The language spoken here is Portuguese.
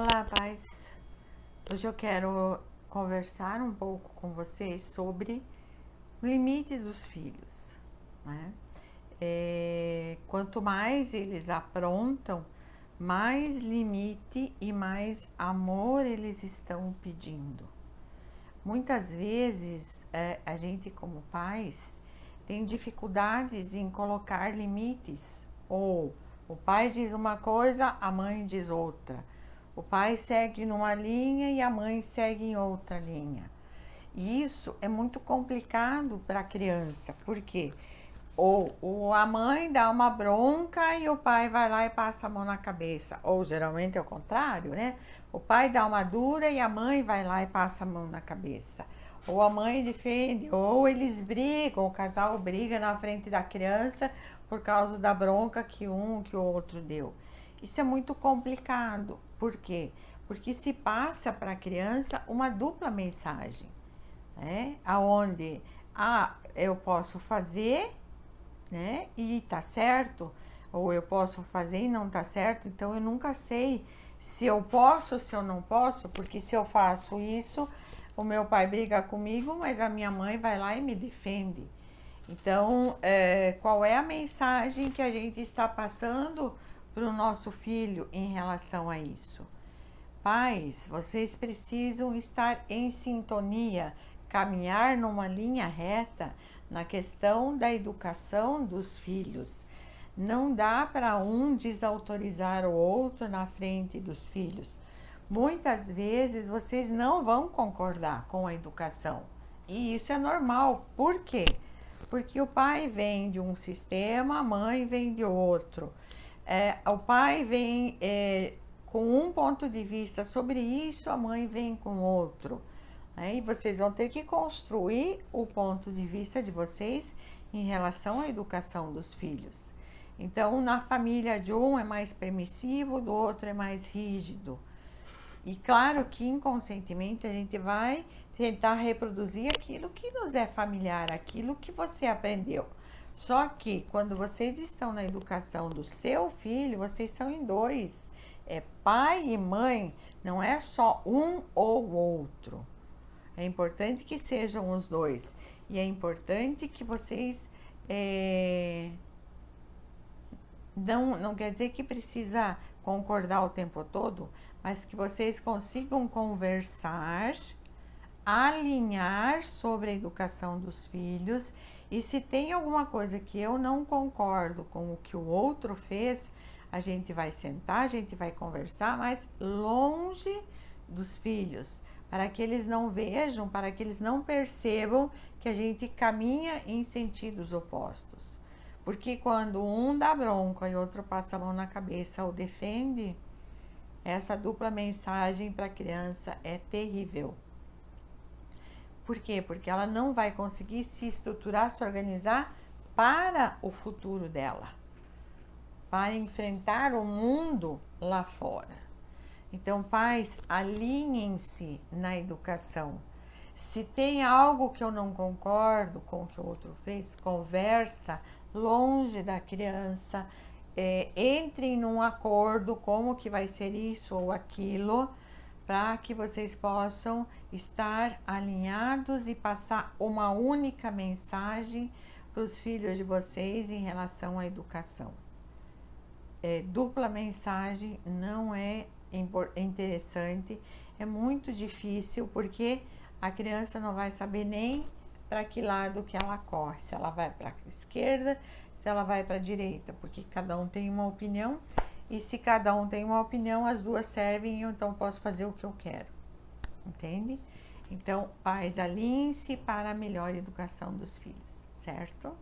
Olá, pais. Hoje eu quero conversar um pouco com vocês sobre o limite dos filhos, né? Quanto mais eles aprontam, mais limite e mais amor eles estão pedindo. Muitas vezes a gente, como pais, tem dificuldades em colocar limites, ou o pai diz uma coisa, a mãe diz outra. O pai segue numa linha e a mãe segue em outra linha. E isso é muito complicado para a criança, porque ou a mãe dá uma bronca e o pai vai lá e passa a mão na cabeça, ou geralmente é o contrário, né? O pai dá uma dura e a mãe vai lá e passa a mão na cabeça. Ou a mãe defende, ou eles brigam, o casal briga na frente da criança por causa da bronca que o outro deu. Isso é muito complicado. Por quê? Porque se passa para a criança uma dupla mensagem, né? Aonde eu posso fazer, né? E tá certo, ou eu posso fazer e não tá certo, então eu nunca sei se eu posso ou se eu não posso, porque se eu faço isso, o meu pai briga comigo, mas a minha mãe vai lá e me defende. Então, qual é a mensagem que a gente está passando para o nosso filho em relação a isso? Pais, vocês precisam estar em sintonia, caminhar numa linha reta na questão da educação dos filhos. Não dá para um desautorizar o outro na frente dos filhos. Muitas vezes vocês não vão concordar com a educação. E isso é normal. Por quê? Porque o pai vem de um sistema, a mãe vem de outro. O pai vem com um ponto de vista sobre isso, a mãe vem com outro. Né? E vocês vão ter que construir o ponto de vista de vocês em relação à educação dos filhos. Então, na família de um é mais permissivo, do outro é mais rígido. E claro que inconscientemente a gente vai tentar reproduzir aquilo que nos é familiar, aquilo que você aprendeu. Só que quando vocês estão na educação do seu filho, vocês são em dois. É pai e mãe, não é só um ou outro. É importante que sejam os dois. E é importante que vocês não quer dizer que precisa concordar o tempo todo, mas que vocês consigam conversar, alinhar sobre a educação dos filhos. E se tem alguma coisa que eu não concordo com o que o outro fez, a gente vai sentar, a gente vai conversar, mas longe dos filhos, para que eles não vejam, para que eles não percebam que a gente caminha em sentidos opostos. Porque quando um dá bronca e outro passa a mão na cabeça ou defende, essa dupla mensagem para a criança é terrível. Por quê? Porque ela não vai conseguir se estruturar, se organizar para o futuro dela, para enfrentar o mundo lá fora. Então, pais, alinhem-se na educação. Se tem algo que eu não concordo com o que o outro fez, conversa longe da criança, entrem num acordo como que vai ser isso ou aquilo, para que vocês possam estar alinhados e passar uma única mensagem para os filhos de vocês em relação à educação. Dupla mensagem não é interessante, é muito difícil, porque a criança não vai saber nem para que lado que ela corre, se ela vai para a esquerda, se ela vai para a direita, porque cada um tem uma opinião, e se cada um tem uma opinião, as duas servem, então posso fazer o que eu quero, entende? Então, pais, alinhem-se para a melhor educação dos filhos, certo?